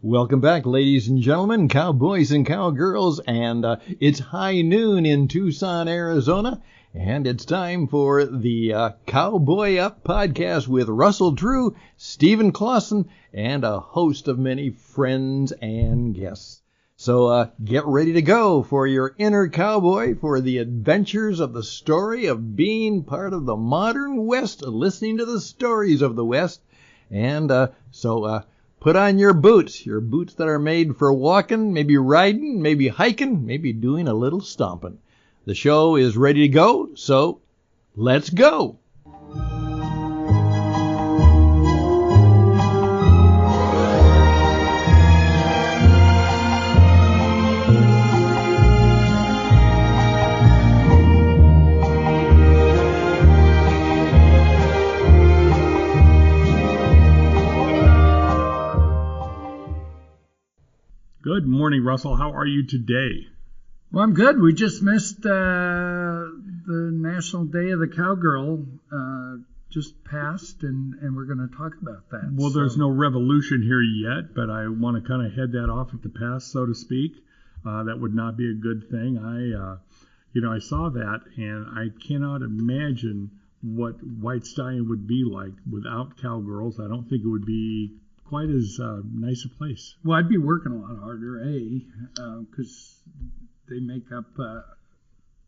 Welcome back, ladies and gentlemen, cowboys and cowgirls, and it's high noon in Tucson, Arizona, and it's time for the Cowboy Up podcast with Russell Drew, Stephen Clausen, and a host of many friends and guests. So get ready to go for your inner cowboy for the adventures of the story of being part of the modern West, listening to the stories of the West, and put on your boots that are made for walking, maybe riding, maybe hiking, maybe doing a little stomping. The show is ready to go, so let's go. Good morning, Russell. How are you today? Well, I'm good. We just missed the National Day of the Cowgirl just passed, and we're going to talk about that. Well, there's no revolution here yet, but I want to kind of head that off at the pass, so to speak. That would not be a good thing. I saw that, and I cannot imagine what White Stallion would be like without cowgirls. I don't think it would be quite as nice a place. Well, I'd be working a lot harder, because they make up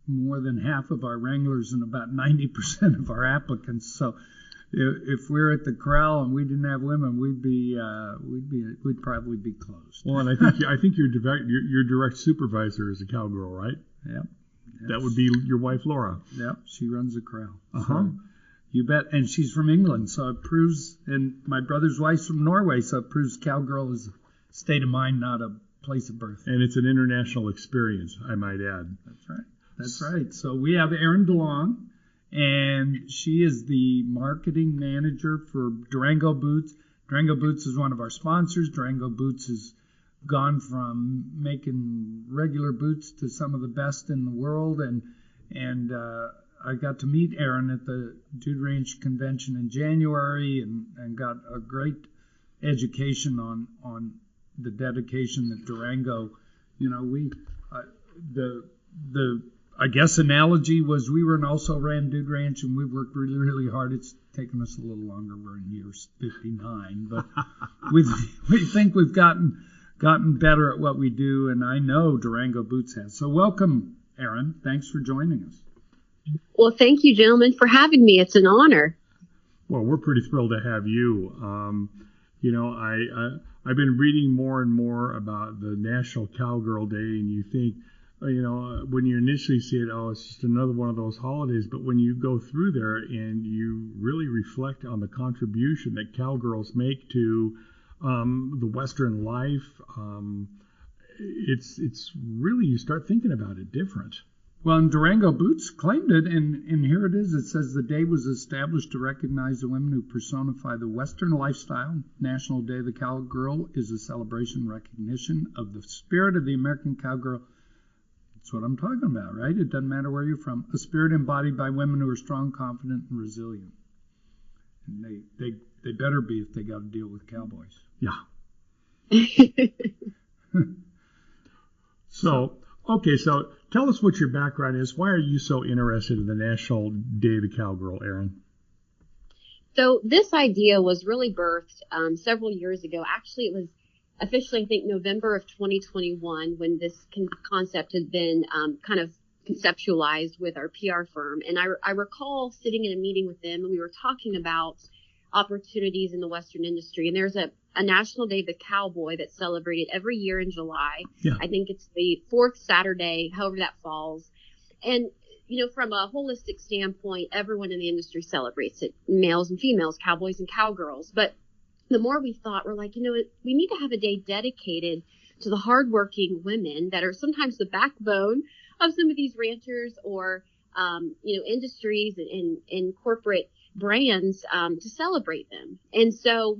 more than half of our wranglers and about 90% of our applicants. So if we're at the corral and we didn't have women, we'd probably be closed. Well, and I think your direct supervisor is a cowgirl, right? Yep. That would be your wife, Laura. Yep. She runs the corral. Uh-huh. So, you bet. And she's from England, so it proves, and my brother's wife's from Norway, so it proves cowgirl is a state of mind, not a place of birth. And it's an international experience, I might add. That's right. So we have Erin Delong, and she is the marketing manager for Durango Boots. Durango Boots is one of our sponsors. Durango Boots has gone from making regular boots to some of the best in the world, and I got to meet Erin at the Dude Ranch convention in January and got a great education on the dedication that Durango, I guess analogy was we were and also ran Dude Ranch, and we worked really, really hard. It's taken us a little longer. We're in year 59, but we think we've gotten better at what we do, and I know Durango Boots has. So welcome, Erin. Thanks for joining us. Well, thank you, gentlemen, for having me. It's an honor. Well, we're pretty thrilled to have you. I've been reading more and more about the National Cowgirl Day, and you think, when you initially see it, it's just another one of those holidays. But when you go through there and you really reflect on the contribution that cowgirls make to the Western life, it's really, you start thinking about it different. Well, and Durango Boots claimed it, and here it is. It says the day was established to recognize the women who personify the Western lifestyle. National Day of the Cowgirl is a celebration and recognition of the spirit of the American cowgirl. That's what I'm talking about, right? It doesn't matter where you're from. A spirit embodied by women who are strong, confident, and resilient. And they better be if they got to deal with cowboys. Yeah. So tell us what your background is. Why are you so interested in the National Day of the Cowgirl, Erin? So this idea was really birthed several years ago. Actually, it was officially, I think, November of 2021 when this concept had been kind of conceptualized with our PR firm. And I recall sitting in a meeting with them, and we were talking about opportunities in the Western industry. And there's a National Day of the Cowboy that's celebrated every year in July. Yeah. I think it's the fourth Saturday, however that falls. And, from a holistic standpoint, everyone in the industry celebrates it, males and females, cowboys and cowgirls. But the more we thought, we're like, we need to have a day dedicated to the hardworking women that are sometimes the backbone of some of these ranchers or, industries and corporate brands to celebrate them. And so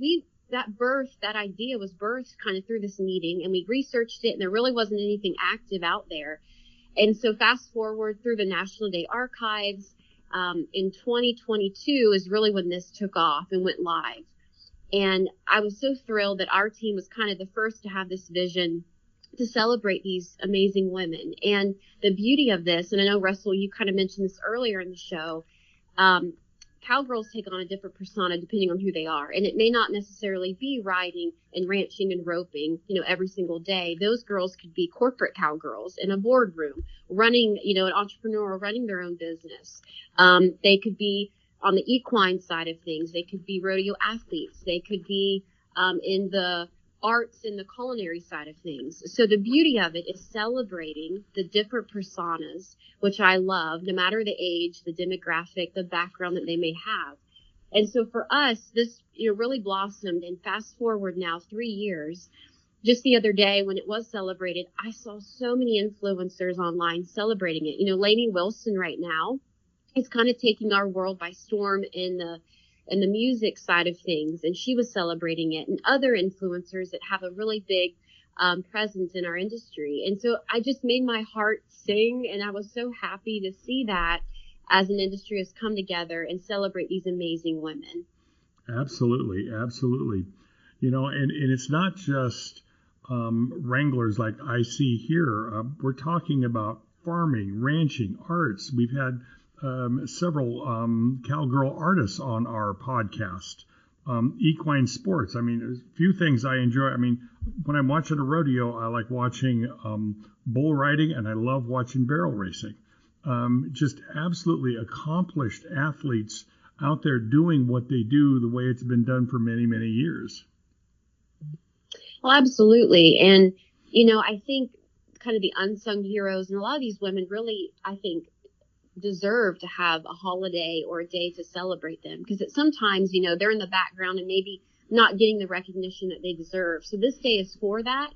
that idea was birthed kind of through this meeting, and we researched it, and there really wasn't anything active out there. And so fast forward through the National Day archives, in 2022 is really when this took off and went live. And I was so thrilled that our team was kind of the first to have this vision to celebrate these amazing women. And the beauty of this, and I know, Russell, you kind of mentioned this earlier in the show, cowgirls take on a different persona depending on who they are. And it may not necessarily be riding and ranching and roping, every single day. Those girls could be corporate cowgirls in a boardroom, running, an entrepreneur, running their own business. They could be on the equine side of things. They could be rodeo athletes. They could be in the arts and the culinary side of things. So the beauty of it is celebrating the different personas, which I love, no matter the age, the demographic, the background that they may have. And so for us, this really blossomed, and fast forward now 3 years. Just the other day when it was celebrated, I saw so many influencers online celebrating it. Lainey Wilson right now is kind of taking our world by storm in the music side of things, and she was celebrating it, and other influencers that have a really big presence in our industry. And so I just made my heart sing, and I was so happy to see that as an industry has come together and celebrate these amazing women. Absolutely. And it's not just wranglers like I see here. We're talking about farming, ranching, arts. We've had several cowgirl artists on our podcast. Equine sports. There's a few things I enjoy. When I'm watching a rodeo, I like watching bull riding, and I love watching barrel racing. Just absolutely accomplished athletes out there doing what they do the way it's been done for many, many years. Well, absolutely. And, I think kind of the unsung heroes, and a lot of these women really, I think, deserve to have a holiday or a day to celebrate them, because sometimes, they're in the background and maybe not getting the recognition that they deserve. So this day is for that.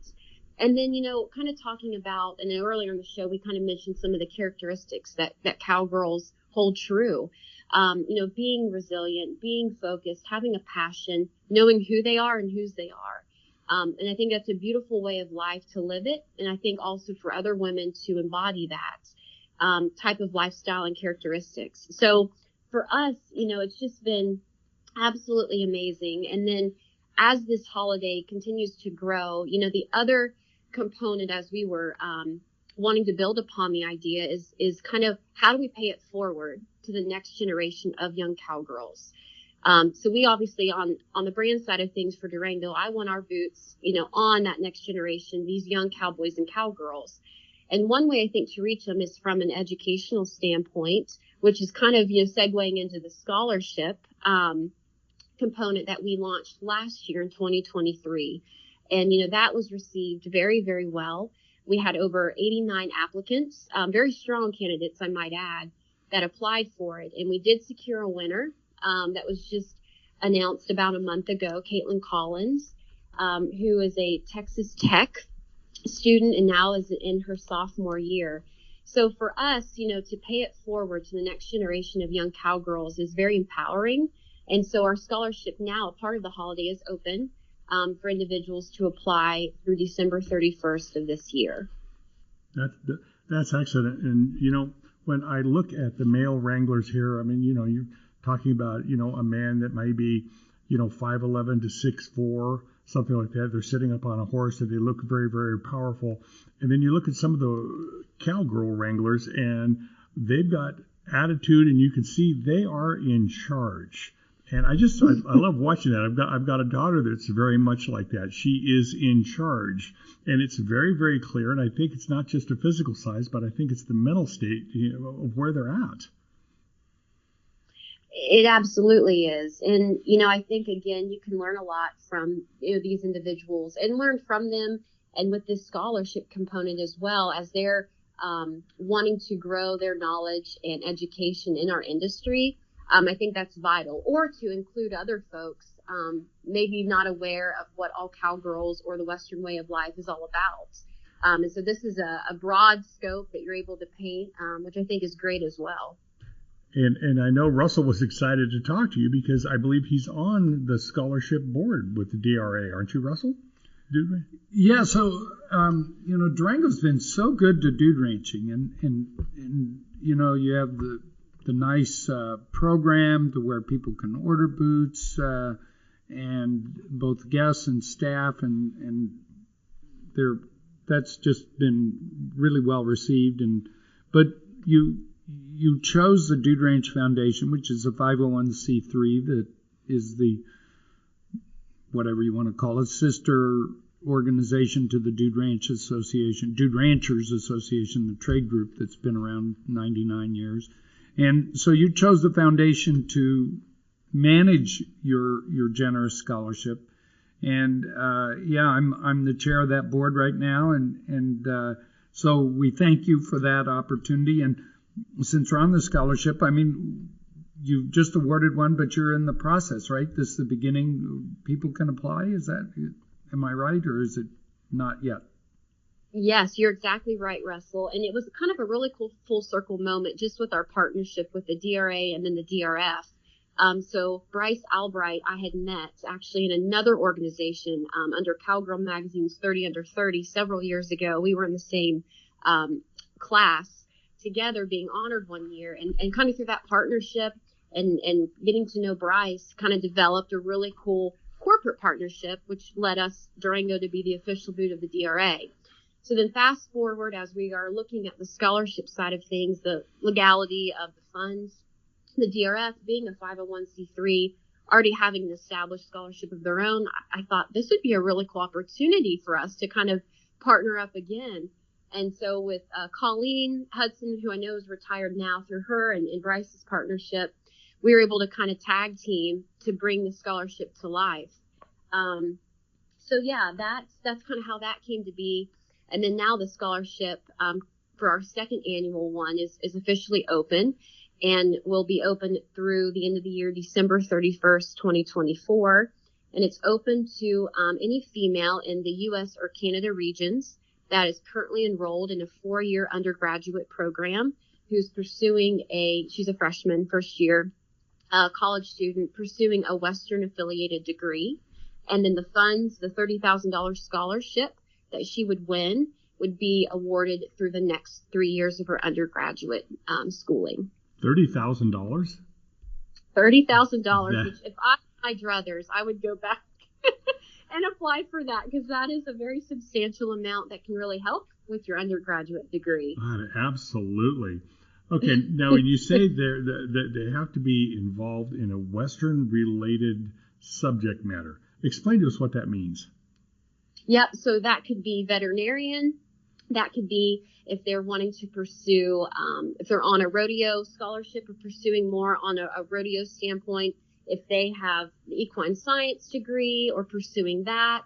And then, kind of talking about, and earlier in the show, we kind of mentioned some of the characteristics that cowgirls hold true. Being resilient, being focused, having a passion, knowing who they are and whose they are. And I think that's a beautiful way of life to live it. And I think also for other women to embody that type of lifestyle and characteristics. So for us, it's just been absolutely amazing. And then as this holiday continues to grow, the other component, as we were wanting to build upon the idea, is kind of how do we pay it forward to the next generation of young cowgirls. So we obviously on the brand side of things for Durango, I want our boots, on that next generation, these young cowboys and cowgirls. And one way I think to reach them is from an educational standpoint, which is kind of, segueing into the scholarship component that we launched last year in 2023. And, that was received very, very well. We had over 89 applicants, very strong candidates, I might add, that applied for it. And we did secure a winner that was just announced about a month ago, Caitlin Collins, who is a Texas Tech student and now is in her sophomore year. So for us, to pay it forward to the next generation of young cowgirls is very empowering. And so our scholarship now, a part of the holiday, is open for individuals to apply through December 31st of this year. That's excellent. And, when I look at the male wranglers here, you're talking about, a man that may be, 5'11" to 6'4", something like that. They're sitting up on a horse and they look very, very powerful. And then you look at some of the cowgirl wranglers and they've got attitude, and you can see they are in charge. And I love watching that. I've got a daughter that's very much like that. She is in charge, and it's very, very clear. And I think it's not just a physical size, but I think it's the mental state of where they're at. It absolutely is. And, I think, again, you can learn a lot from these individuals and learn from them, and with this scholarship component as well, as they're wanting to grow their knowledge and education in our industry. I think that's vital, or to include other folks maybe not aware of what all cowgirls or the Western way of life is all about. And so this is a broad scope that you're able to paint, which I think is great as well. And I know Russell was excited to talk to you because I believe he's on the scholarship board with the DRA, aren't you, Russell? Yeah, so Durango's been so good to dude ranching, and you have the nice program to where people can order boots, and both guests and staff, and that's just been really well received. But you chose the Dude Ranch Foundation, which is a 501c3 that is the, whatever you want to call it, sister organization to the Dude Ranchers Association, the trade group that's been around 99 years. And so you chose the foundation to manage your generous scholarship. And I'm the chair of that board right now, and so we thank you for that opportunity. And since we're on the scholarship, I mean, you've just awarded one, but you're in the process, right? This is the beginning. People can apply. Am I right, or is it not yet? Yes, you're exactly right, Russell. And it was kind of a really cool full circle moment just with our partnership with the DRA and then the DRF. So Bryce Albright, I had met actually in another organization under Cowgirl Magazine's 30 Under 30 several years ago. We were in the same class together, being honored one year, and kind of through that partnership and getting to know Bryce, kind of developed a really cool corporate partnership, which led us, Durango, to be the official boot of the DRA. So then fast forward, as we are looking at the scholarship side of things, the legality of the funds, the DRF being a 501c3, already having an established scholarship of their own, I thought this would be a really cool opportunity for us to kind of partner up again. And so with Colleen Hudson, who I know is retired now, through her and Bryce's partnership, we were able to kind of tag team to bring the scholarship to life. So yeah, that's kind of how that came to be. And then now the scholarship for our second annual one is officially open, and will be open through the end of the year, December 31st, 2024. And it's open to any female in the U.S. or Canada regions that is currently enrolled in a 4-year undergraduate program, who's pursuing she's a freshman, first year, college student pursuing a Western affiliated degree. And then the funds, the $30,000 scholarship that she would win, would be awarded through the next 3 years of her undergraduate schooling. $30,000? $30,000, which if I had my druthers, I would go back and apply for that, because that is a very substantial amount that can really help with your undergraduate degree. Absolutely. Okay, now when you say that they have to be involved in a Western-related subject matter, explain to us what that means. Yep, so that could be veterinarian. That could be if they're wanting to pursue, if they're on a rodeo scholarship or pursuing more on a rodeo standpoint, if they have the equine science degree or pursuing that,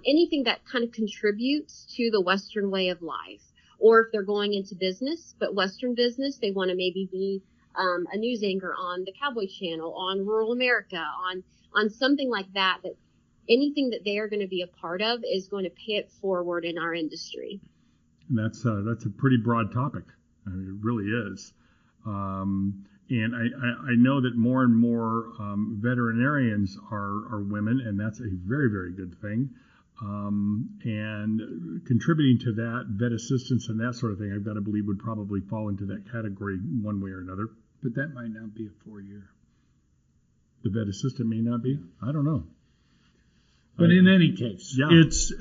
anything that kind of contributes to the Western way of life. Or if they're going into business, but Western business, they want to maybe be a news anchor on the Cowboy Channel, on Rural America, on something like that, that anything that they are going to be a part of is going to pay it forward in our industry. And that's a pretty broad topic. I mean, it really is. And I know that more and more veterinarians are women, and that's a very, very good thing. And contributing to that, vet assistance and that sort of thing, I've got to believe would probably fall into that category one way or another. But that might not be a 4-year. The vet assistant may not be? I don't know. But in any case, yeah. It's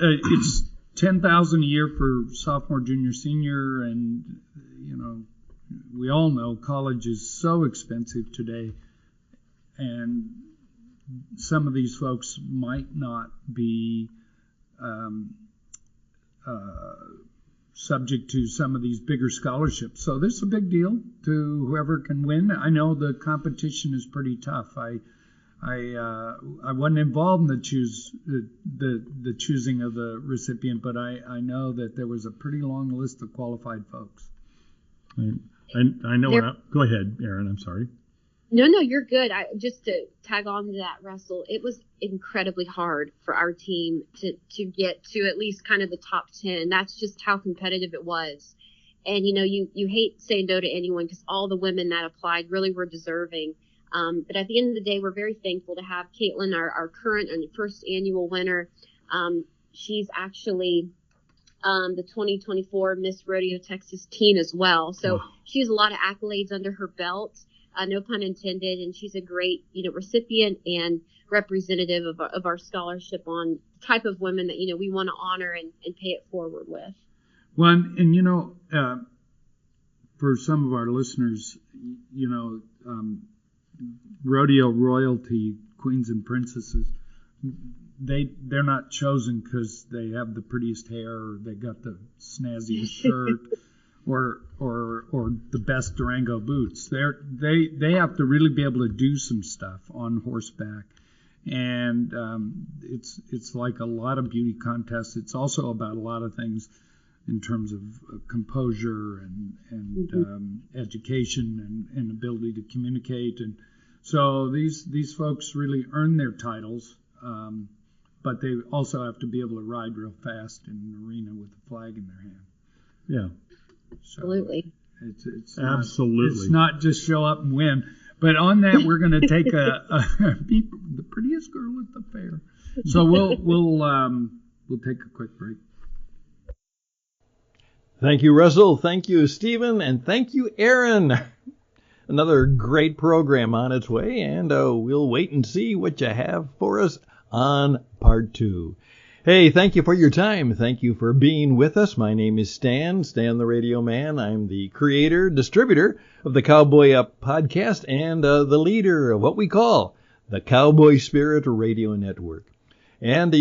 $10,000 a year for sophomore, junior, senior, and we all know college is so expensive today, and some of these folks might not be subject to some of these bigger scholarships. So this is a big deal to whoever can win. I know the competition is pretty tough. I wasn't involved in the choosing of the recipient, but I know that there was a pretty long list of qualified folks. I know. Go ahead, Erin. I'm sorry. No, you're good. Just to tag on to that, Russell, it was incredibly hard for our team to get to at least kind of the top 10. That's just how competitive it was. And, you hate saying no to anyone, because all the women that applied really were deserving. But at the end of the day, we're very thankful to have Caitlin, our current and first annual winner. She's actually the 2024 Miss Rodeo Texas teen as well. So wow. She has a lot of accolades under her belt, no pun intended, and she's a great, recipient. And representative of our scholarship on the type of women that, we want to honor and pay it forward with. Well, and for some of our listeners, rodeo royalty, queens and princesses, they're not chosen because they have the prettiest hair, or they got the snazziest shirt, or the best Durango boots. They have to really be able to do some stuff on horseback, and it's like a lot of beauty contests. It's also about a lot of things in terms of composure and education and ability to communicate. And so these folks really earn their titles, but they also have to be able to ride real fast in an arena with a flag in their hand. Yeah. So absolutely. It's absolutely. It's not just show up and win. But on that, we're going to take the prettiest girl at the fair. So we'll take a quick break. Thank you, Russell. Thank you, Stephen. And thank you, Erin. Another great program on its way, and we'll wait and see what you have for us on part 2. Hey, thank you for your time. Thank you for being with us. My name is Stan the Radio Man. I'm the creator, distributor of the Cowboy Up podcast, and the leader of what we call the Cowboy Spirit Radio Network. And,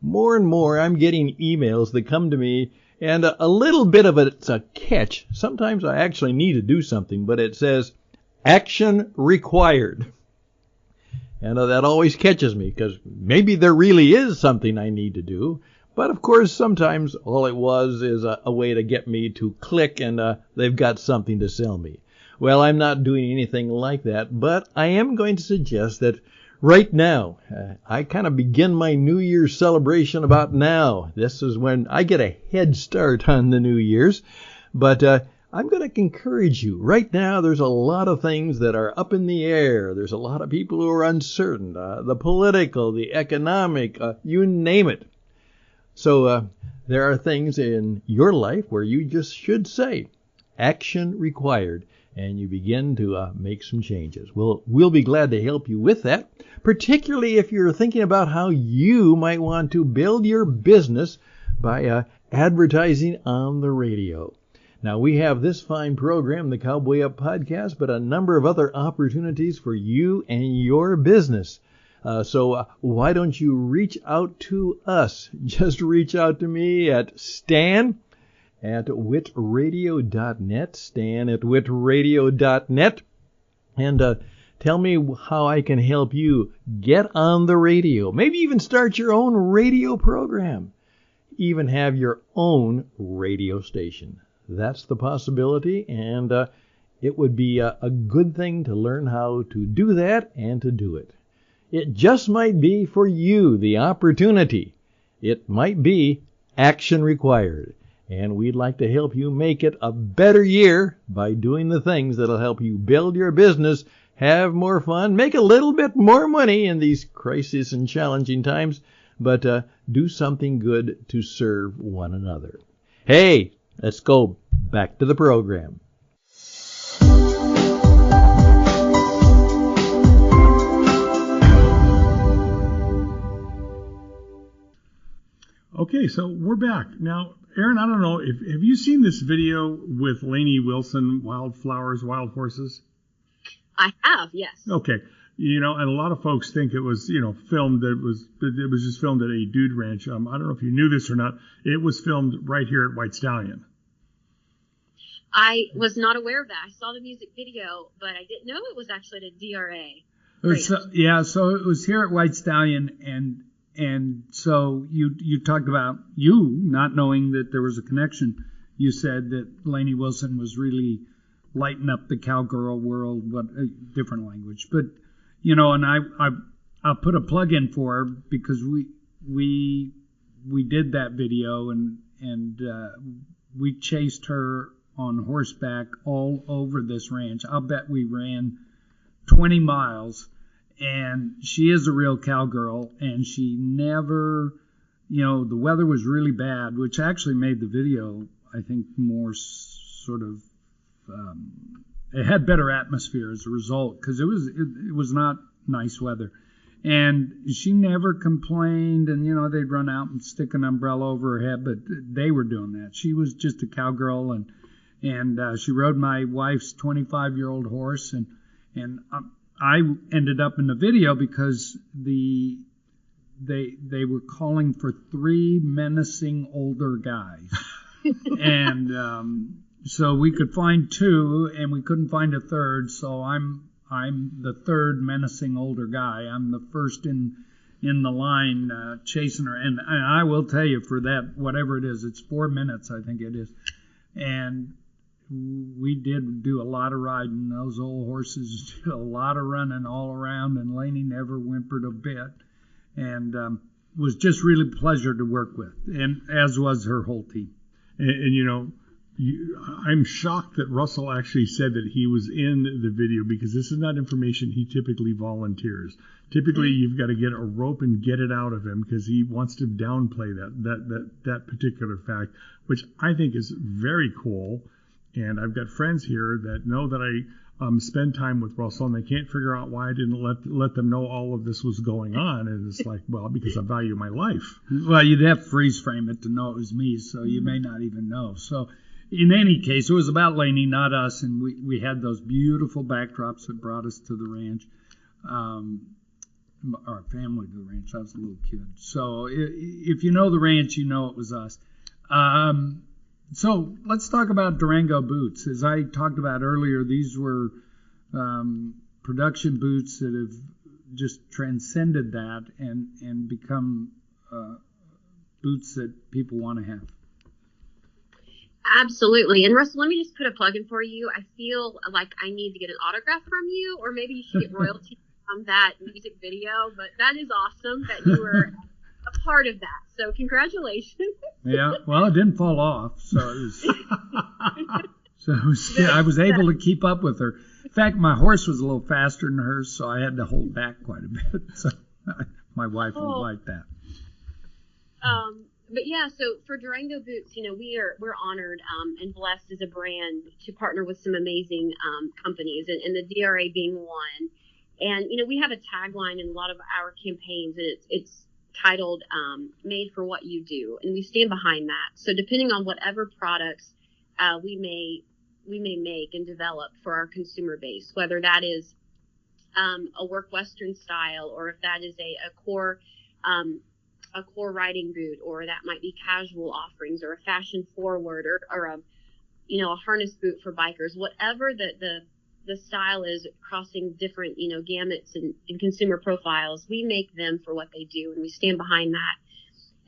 more and more I'm getting emails that come to me, and a little bit of it's a catch. Sometimes I actually need to do something, but it says, action required. And that always catches me, because maybe there really is something I need to do. But, of course, sometimes all it was is a way to get me to click, and they've got something to sell me. Well, I'm not doing anything like that, but I am going to suggest that right now, I kind of begin my New Year's celebration about now. This is when I get a head start on the New Year's. But I'm going to encourage you. Right now, there's a lot of things that are up in the air. There's a lot of people who are uncertain. The political, the economic, you name it. So there are things in your life where you just should say, action required. And you begin to make some changes. We'll be glad to help you with that, particularly if you're thinking about how you might want to build your business by advertising on the radio. Now, we have this fine program, the Cowboy Up Podcast, but a number of other opportunities for you and your business. So why don't you reach out to us? Just reach out to me at Stan at witradio.net, Stan at witradio.net, and tell me how I can help you get on the radio. Maybe even start your own radio program. Even have your own radio station. That's the possibility, and it would be a good thing to learn how to do that and to do it. It just might be for you the opportunity. It might be action required. And we'd like to help you make it a better year by doing the things that'll help you build your business, have more fun, make a little bit more money in these crisis and challenging times, but do something good to serve one another. Hey, let's go back to the program. Okay, so we're back. Now, Erin, I don't know, have you seen this video with Lainey Wilson, Wildflowers, Wild Horses? I have, yes. Okay. And a lot of folks think it was, filmed, it was just filmed at a dude ranch. I don't know if you knew this or not. It was filmed right here at White Stallion. I was not aware of that. I saw the music video, but I didn't know it was actually at a DRA. So it was here at White Stallion, and so you talked about you not knowing that there was a connection. You said that Lainey Wilson was really lighting up the cowgirl world, but a different language. But and I'll put a plug in for her because we did that video and we chased her on horseback all over this ranch. I'll bet we ran 20 miles. And she is a real cowgirl, and she never, the weather was really bad, which actually made the video, I think, more sort of, it had better atmosphere as a result, because it was not nice weather. And she never complained, and, they'd run out and stick an umbrella over her head, but they were doing that. She was just a cowgirl, and she rode my wife's 25-year-old horse, and I ended up in the video because they were calling for 3 menacing older guys. And so we could find 2, and we couldn't find a third, so I'm the third menacing older guy. I'm the first in the line chasing her. And I will tell you, for that, whatever it is, it's 4 minutes, I think it is. And we did do a lot of riding. Those old horses did a lot of running all around, and Lainey never whimpered a bit. And was just really a pleasure to work with, and as was her whole team. And I'm shocked that Russell actually said that he was in the video, because this is not information he typically volunteers. Typically, you've got to get a rope and get it out of him because he wants to downplay that particular fact, which I think is very cool. And I've got friends here that know that I spend time with Russell, and they can't figure out why I didn't let them know all of this was going on. And it's like, well, because I value my life. Well, you'd have to freeze frame it to know it was me, so you may not even know. So in any case, it was about Lainey, not us, and we had those beautiful backdrops that brought us to the ranch, our family to the ranch. I was a little kid. So if you know the ranch, you know it was us. So let's talk about Durango Boots. As I talked about earlier, these were production boots that have just transcended that and become boots that people want to have. Absolutely. And Russell, let me just put a plug in for you. I feel like I need to get an autograph from you, or maybe you should get royalty from that music video. But that is awesome that you were a part of that. So congratulations. Yeah. Well, it didn't fall off, so I was able to keep up with her. In fact, my horse was a little faster than hers, so I had to hold back quite a bit. So my wife won't like that. But yeah, so for Durango Boots, we're honored and blessed as a brand to partner with some amazing companies, and the DRA being one. And we have a tagline in a lot of our campaigns, and it's titled "Made for What You Do," and we stand behind that. So depending on whatever products we may make and develop for our consumer base, whether that is a work Western style, or if that is a core riding boot, or that might be casual offerings, or a fashion forward, or a harness boot for bikers, whatever the style is, crossing different gamuts and consumer profiles, we make them for what they do, and we stand behind that.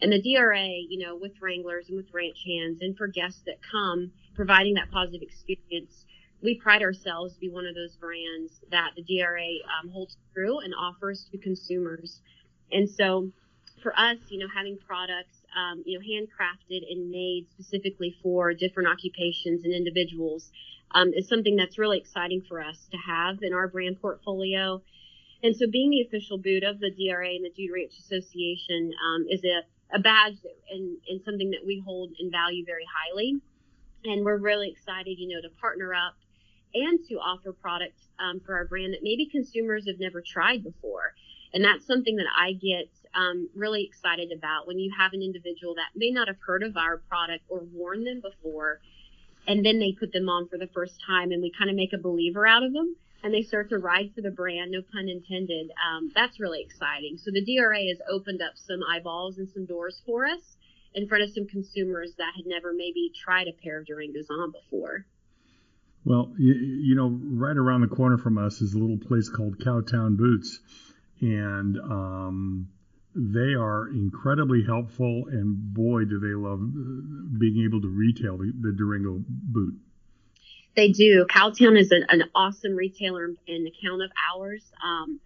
And the DRA, with wranglers and with ranch hands, and for guests that come, providing that positive experience, we pride ourselves to be one of those brands that the DRA holds true and offers to consumers. And so for us, having products, handcrafted and made specifically for different occupations and individuals is something that's really exciting for us to have in our brand portfolio. And so being the official boot of the DRA and the Dude Ranch Association is a badge and something that we hold and value very highly. And we're really excited, to partner up and to offer products for our brand that maybe consumers have never tried before. And that's something that I get really excited about when you have an individual that may not have heard of our product or worn them before, and then they put them on for the first time, and we kind of make a believer out of them, and they start to ride for the brand, no pun intended. That's really exciting. So the DRA has opened up some eyeballs and some doors for us in front of some consumers that had never maybe tried a pair of Durangos on before. Well, right around the corner from us is a little place called Cowtown Boots. And they are incredibly helpful, and boy, do they love being able to retail the Durango boot. They do. Cowtown is an awesome retailer and account of ours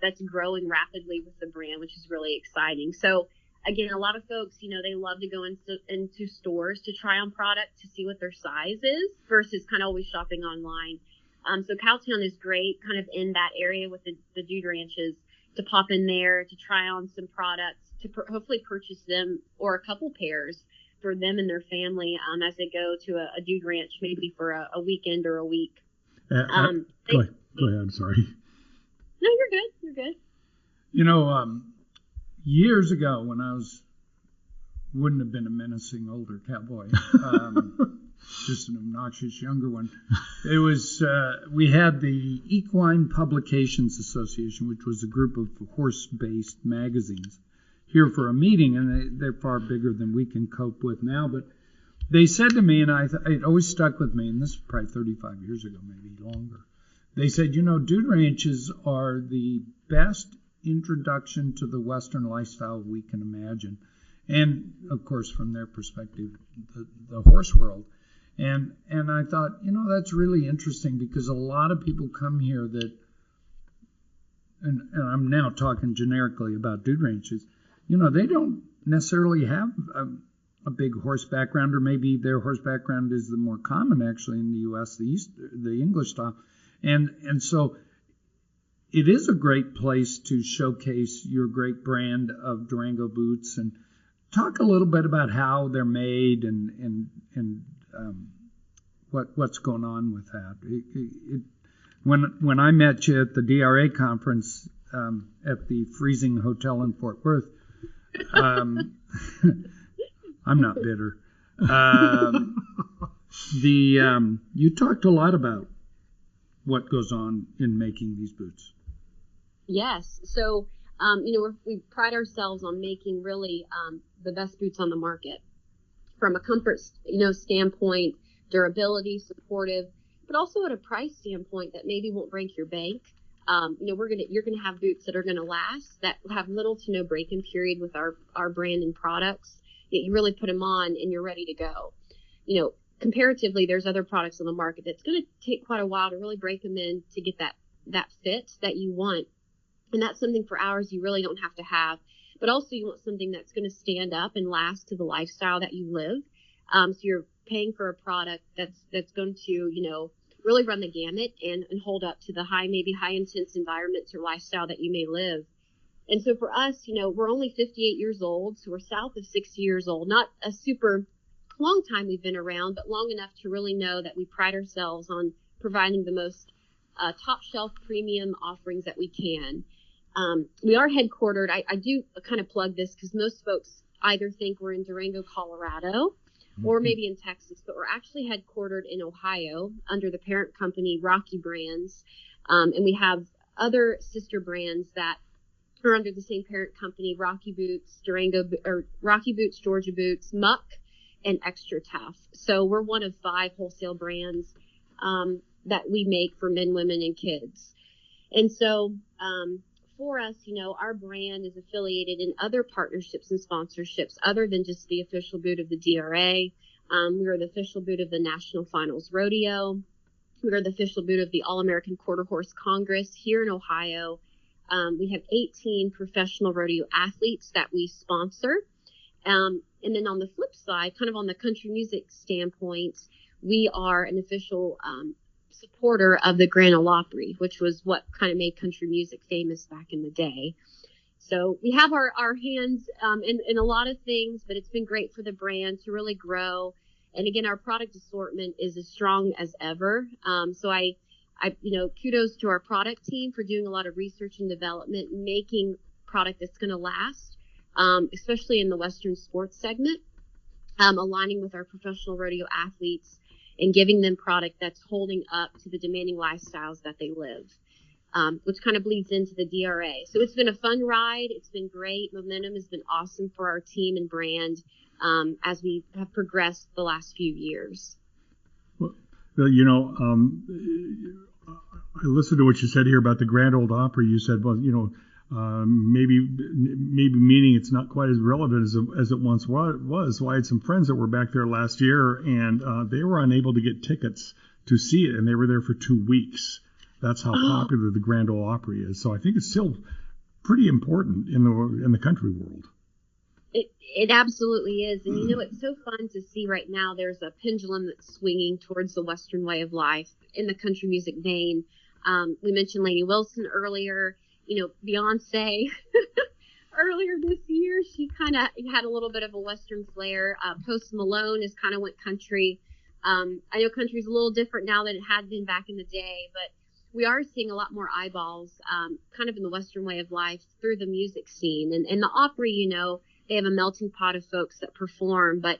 that's growing rapidly with the brand, which is really exciting. So again, a lot of folks, they love to go into stores to try on product to see what their size is versus kind of always shopping online. So Cowtown is great kind of in that area with the Dude Ranches, to pop in there, to try on some products, to hopefully purchase them or a couple pairs for them and their family as they go to a Dude Ranch, maybe for a weekend or a week. Go ahead. I'm sorry. No, you're good. You're good. Years ago when I wouldn't have been a menacing older cowboy, just an obnoxious younger one. It was, we had the Equine Publications Association, which was a group of horse-based magazines, here for a meeting, and they're far bigger than we can cope with now. But they said to me, and it always stuck with me, and this was probably 35 years ago, maybe longer. They said, dude ranches are the best introduction to the Western lifestyle we can imagine. And, of course, from their perspective, the horse world. And I thought, that's really interesting because a lot of people come here that, and I'm now talking generically about dude ranches, they don't necessarily have a big horse background, or maybe their horse background is the more common actually in the U.S., the English style. And so it is a great place to showcase your great brand of Durango boots and talk a little bit about how they're made and what's going on with that. When I met you at the DRA conference at the freezing hotel in Fort Worth, I'm not bitter. You talked a lot about what goes on in making these boots. Yes. So, we pride ourselves on making really the best boots on the market from a comfort, standpoint, durability, supportive, but also at a price standpoint that maybe won't break your bank. You're gonna have boots that are gonna last, that have little to no break-in period with our brand and products. That you really put them on and you're ready to go. Comparatively, there's other products on the market that's gonna take quite a while to really break them in to get that fit that you want. And that's something for ours you really don't have to have. But also you want something that's going to stand up and last to the lifestyle that you live. So you're paying for a product that's going to, really run the gamut and hold up to the high intense environments or lifestyle that you may live. And so for us, we're only 58 years old. So we're south of 60 years old. Not a super long time we've been around, but long enough to really know that we pride ourselves on providing the most top shelf premium offerings that we can. We are headquartered. I do kind of plug this because most folks either think we're in Durango, Colorado, or maybe in Texas, but we're actually headquartered in Ohio under the parent company Rocky Brands, and we have other sister brands that are under the same parent company: Rocky Boots, Rocky Boots, Georgia Boots, Muck, and Extra Tough. So we're one of 5 wholesale brands that we make for men, women, and kids. And so for us, our brand is affiliated in other partnerships and sponsorships other than just the official boot of the DRA. We are the official boot of the National Finals Rodeo. We are the official boot of the All-American Quarter Horse Congress here in Ohio. We have 18 professional rodeo athletes that we sponsor. And then on the flip side, kind of on the country music standpoint, we are an official supporter of the Grand Ole Opry, which was what kind of made country music famous back in the day. So we have our hands in a lot of things, but it's been great for the brand to really grow. And again, our product assortment is as strong as ever. So I kudos to our product team for doing a lot of research and development, making product that's going to last, especially in the Western sports segment, aligning with our professional rodeo athletes and giving them product that's holding up to the demanding lifestyles that they live, which kind of bleeds into the DRA. So it's been a fun ride. It's been great. Momentum has been awesome for our team and brand as we have progressed the last few years. Well, I listened to what you said here about the Grand Ole Opry. You said, well, maybe meaning it's not quite as relevant as it once was. So I had some friends that were back there last year, and they were unable to get tickets to see it, and they were there for 2 weeks. That's how popular the Grand Ole Opry is. So I think it's still pretty important in the country world. It absolutely is. And it's so fun to see right now. There's a pendulum that's swinging towards the Western way of life in the country music vein. We mentioned Lainey Wilson earlier. Beyonce earlier this year, she kind of had a little bit of a Western flair. Post Malone has kind of went country. I know country's a little different now than it had been back in the day, but we are seeing a lot more eyeballs, kind of in the Western way of life through the music scene. And the Opry, you know, they have a melting pot of folks that perform, but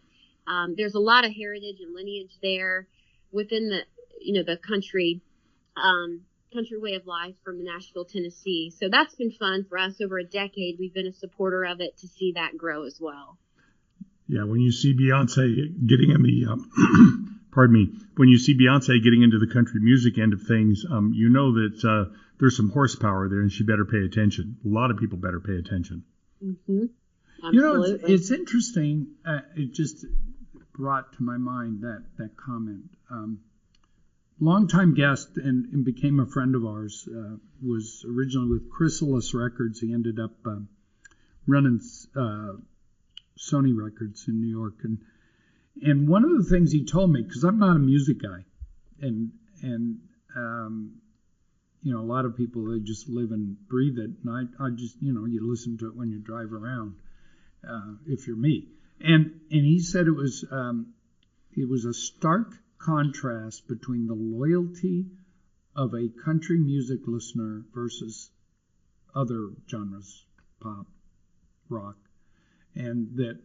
there's a lot of heritage and lineage there within the, you know, the country way of life from Nashville, Tennessee. So that's been fun for us over a decade. We've been a supporter of it to see that grow as well. Yeah, when you see Beyonce getting in the pardon me, when you see Beyonce getting into the country music end of things, you know that there's some horsepower there, and she better pay attention. A lot of people better pay attention. Mm-hmm. You know, it's interesting. It just brought to my mind that comment. Longtime guest and became a friend of ours, was originally with Chrysalis Records. He ended up running Sony Records in New York, and one of the things he told me, because I'm not a music guy, and you know, a lot of people, they just live and breathe it, and I just, you know, you listen to it when you drive around, if you're me, and he said it was a stark contrast between the loyalty of a country music listener versus other genres, pop, rock, and that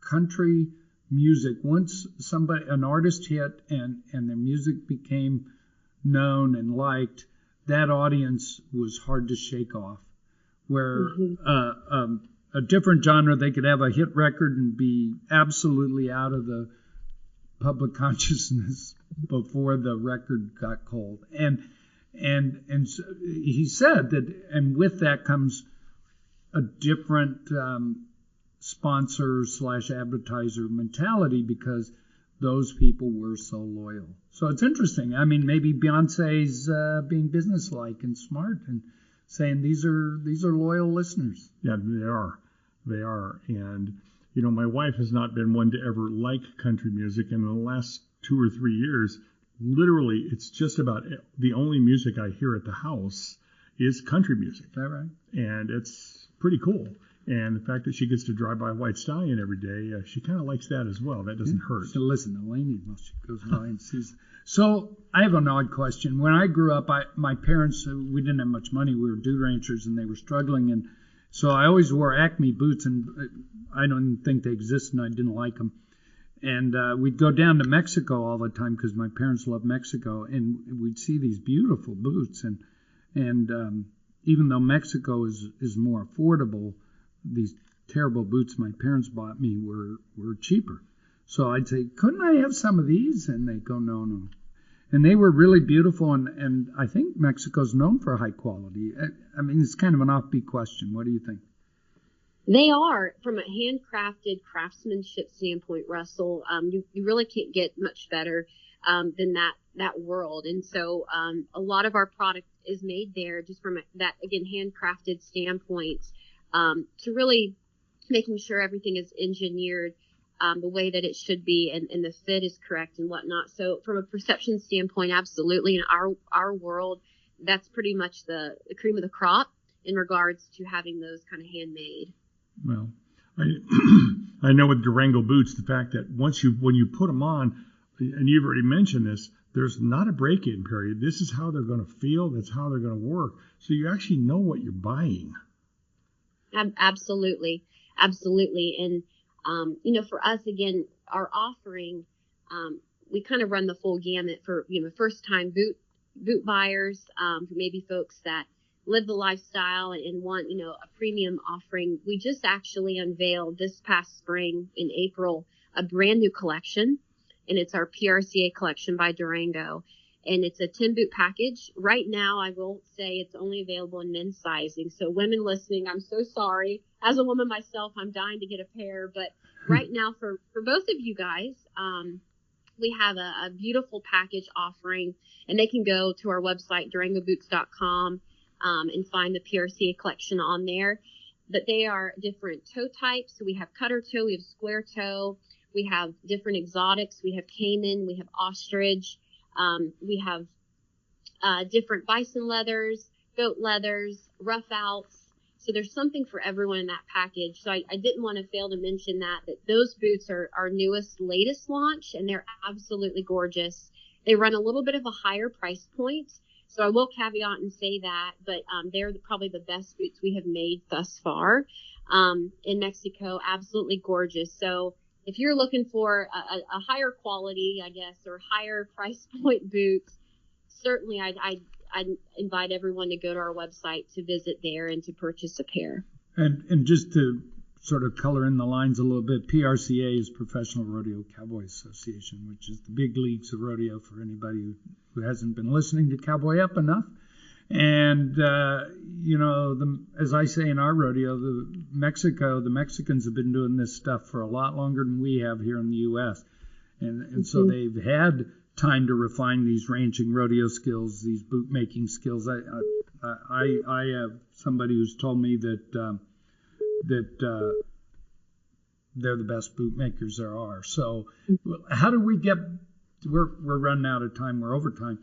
country music, once an artist hit and their music became known and liked, that audience was hard to shake off. Where a different genre, they could have a hit record and be absolutely out of the public consciousness before the record got cold. And so he said that, and with that comes a different sponsor / advertiser mentality, because those people were so loyal. So it's interesting. I mean, maybe Beyonce's being businesslike and smart and saying these are loyal listeners. Yeah, they are. And you know, my wife has not been one to ever like country music, and in the last 2 or 3 years, literally, it's just about the only music I hear at the house is country music. Is that right? And it's pretty cool. And the fact that she gets to drive by White Stallion every day, she kind of likes that as well. That doesn't hurt. So listen to Lainey while she goes by and sees. So I have an odd question. When I grew up, my parents, we didn't have much money. We were dude ranchers, and they were struggling. And so I always wore Acme boots, and I don't even think they existed, and I didn't like them. And we'd go down to Mexico all the time because my parents loved Mexico, and we'd see these beautiful boots. And even though Mexico is more affordable, these terrible boots my parents bought me were cheaper. So I'd say, couldn't I have some of these? And they'd go, no. And they were really beautiful, and I think Mexico's known for high quality. I mean, it's kind of an offbeat question. What do you think? They are, from a handcrafted craftsmanship standpoint, Russell. You really can't get much better than that world. And so a lot of our product is made there just from that, again, handcrafted standpoint, to really making sure everything is engineered the way that it should be, and the fit is correct and whatnot. So from a perception standpoint, absolutely, in our world, that's pretty much the cream of the crop in regards to having those kind of handmade. Well, I know with Durango boots, the fact that when you put them on, and you've already mentioned this, there's not a break-in period. This is how they're going to feel. That's how they're going to work. So you actually know what you're buying. Absolutely. And, you know, for us, again, our offering, we kind of run the full gamut for, you know, first-time boot buyers, for maybe folks that live the lifestyle and want, you know, a premium offering. We just actually unveiled this past spring in April a brand new collection, and it's our PRCA collection by Durango. And it's a 10 boot package. Right now, I will say it's only available in men's sizing. So women listening, I'm so sorry. As a woman myself, I'm dying to get a pair. But right now, for both of you guys, we have a beautiful package offering. And they can go to our website, durangoboots.com, and find the PRCA collection on there. But they are different toe types. So we have cutter toe, we have square toe, we have different exotics. We have Cayman, we have ostrich. We have different bison leathers, goat leathers, rough outs. So there's something for everyone in that package. So I didn't want to fail to mention that those boots are our latest launch, and they're absolutely gorgeous. They run a little bit of a higher price point. So I will caveat and say that, but they're probably the best boots we have made thus far in Mexico. Absolutely gorgeous. So if you're looking for a higher quality, I guess, or higher price point boots, certainly I'd invite everyone to go to our website to visit there and to purchase a pair. And just to sort of color in the lines a little bit, PRCA is Professional Rodeo Cowboy Association, which is the big leagues of rodeo for anybody who hasn't been listening to Cowboy Up enough. And, as I say in our rodeo, the Mexicans have been doing this stuff for a lot longer than we have here in the U.S. And so they've had time to refine these ranching rodeo skills, these boot making skills. I have somebody who's told me that they're the best boot makers there are. So how do we get, we're running out of time, we're over time.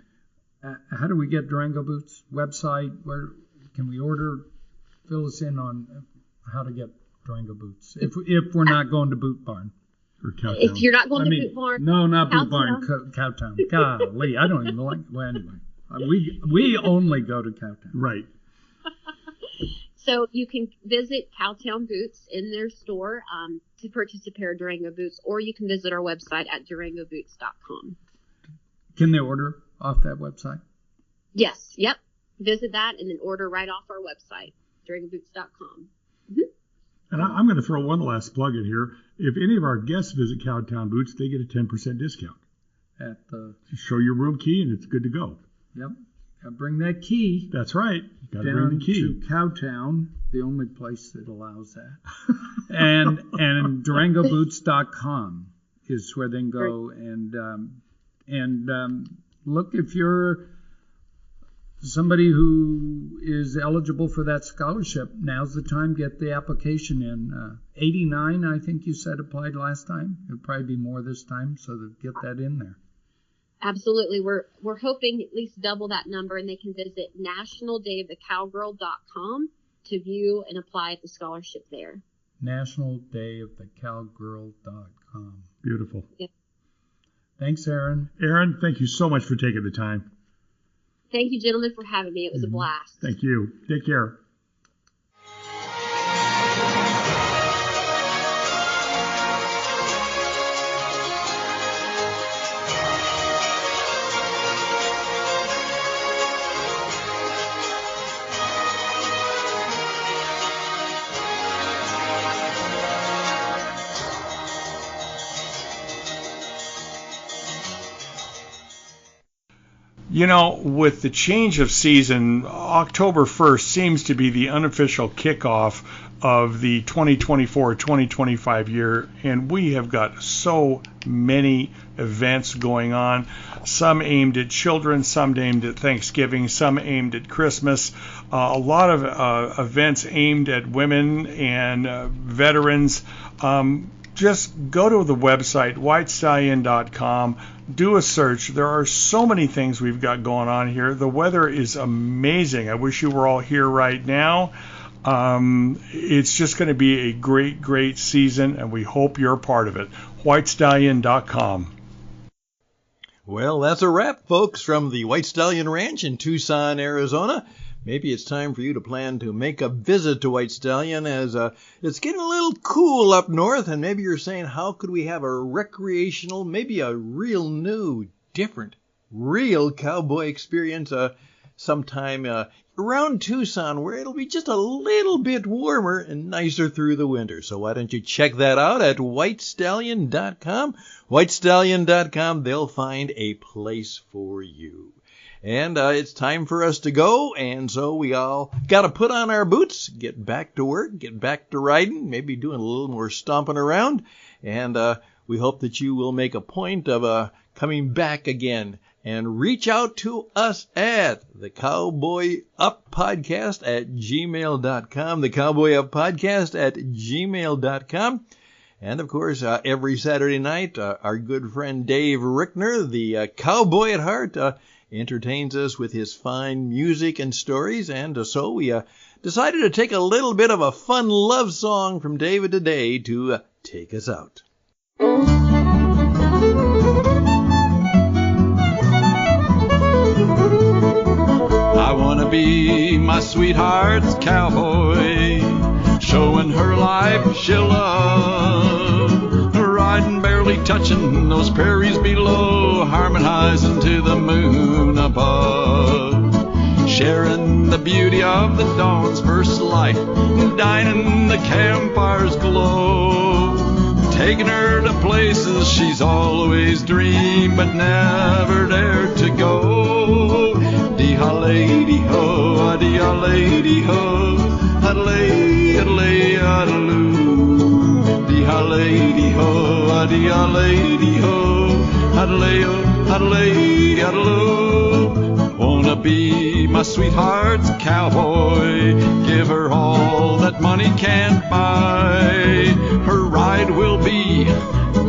How do we get Durango Boots website? Where can we order? Fill us in on how to get Durango Boots if we're not going to Boot Barn. Or Cowtown. If you're not going to Boot Barn. No, not Boot Cowtown. Barn, Cowtown. Golly, I don't even like, well, anyway. We only go to Cowtown. Right. So you can visit Cowtown Boots in their store to purchase a pair of Durango boots, or you can visit our website at durangoboots.com. Can they order off that website? Yes. Yep. Visit that and then order right off our website, durangoboots.com. Mm-hmm. And I'm going to throw one last plug in here. If any of our guests visit Cowtown Boots, they get a 10% discount. Show your room key and it's good to go. Yep. Bring that key. That's right. Got to down bring the key to Cowtown, the only place that allows that. and durangoboots.com is where they can go and look, if you're somebody who is eligible for that scholarship, now's the time. Get the application in. 89, I think you said, applied last time. It'll probably be more this time, so to get that in there. Absolutely. We're hoping at least double that number, and they can visit nationaldayofthecowgirl.com to view and apply at the scholarship there. nationaldayofthecowgirl.com. Beautiful. Yep. Thanks, Erin. Erin, thank you so much for taking the time. Thank you, gentlemen, for having me. It was a blast. Thank you. Take care. You know, with the change of season, October 1st seems to be the unofficial kickoff of the 2024-2025 year, and we have got so many events going on, some aimed at children, some aimed at Thanksgiving, some aimed at Christmas, a lot of events aimed at women and veterans. Just go to the website, whitestallion.com, do a search. There are so many things we've got going on here. The weather is amazing. I wish you were all here right now. It's just going to be a great, great season, and we hope you're a part of it. whitestallion.com. Well, that's a wrap, folks, from the White Stallion Ranch in Tucson, Arizona. Maybe it's time for you to plan to make a visit to White Stallion, as it's getting a little cool up north, and maybe you're saying, how could we have a recreational, maybe a real new, different, real cowboy experience sometime around Tucson, where it'll be just a little bit warmer and nicer through the winter. So why don't you check that out at whitestallion.com. Whitestallion.com, they'll find a place for you. And it's time for us to go, and so we all got to put on our boots, get back to work, get back to riding, maybe doing a little more stomping around, and we hope that you will make a point of coming back again and reach out to us at the Cowboy Up Podcast at gmail.com, the Cowboy Up Podcast at gmail.com. And, of course, every Saturday night, our good friend Dave Rickner, the cowboy at heart, entertains us with his fine music and stories. And so we decided to take a little bit of a fun love song from David today to take us out. wanna be my sweetheart's cowboy, showing her life she'll love, riding barely touching those prairies below, harmonizing to the moon above, sharing the beauty of the dawn's first light, dining the campfire's glow, taking her to places she's always dreamed but never dared to go. Dee-ha-lay-dee-ho, dee-ha-lay-dee-ho, ha-lay-a-lay-a-loo. Dee-ha-lay-dee-ho, dee-ha-lay-dee-ho, ha-lay-a-lay-a-loo. Wanna be my sweetheart's cowboy, give her all that money can't buy. Her ride will be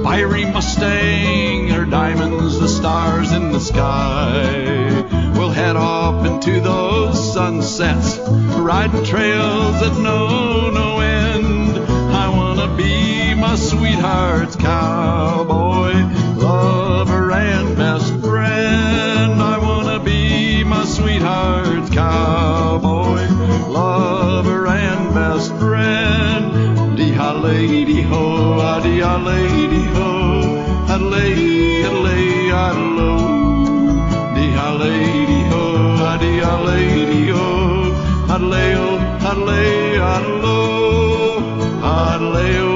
fiery Mustang, her diamonds the stars in the sky. We'll head off into those sunsets, riding trails that know no end. I wanna be my sweetheart's cowboy, lover and best friend. I wanna be my sweetheart's cowboy, lover and best friend. Dee-ha-lay-dee-ho, dee-ha-lay-dee-ho, ha-lay-a-lay-a-loo. Dee-ha-lay-dee-ho, dee-ha-lay-dee-ho, ha-lay-o, ha-lay-a-loo, ha-lay-o.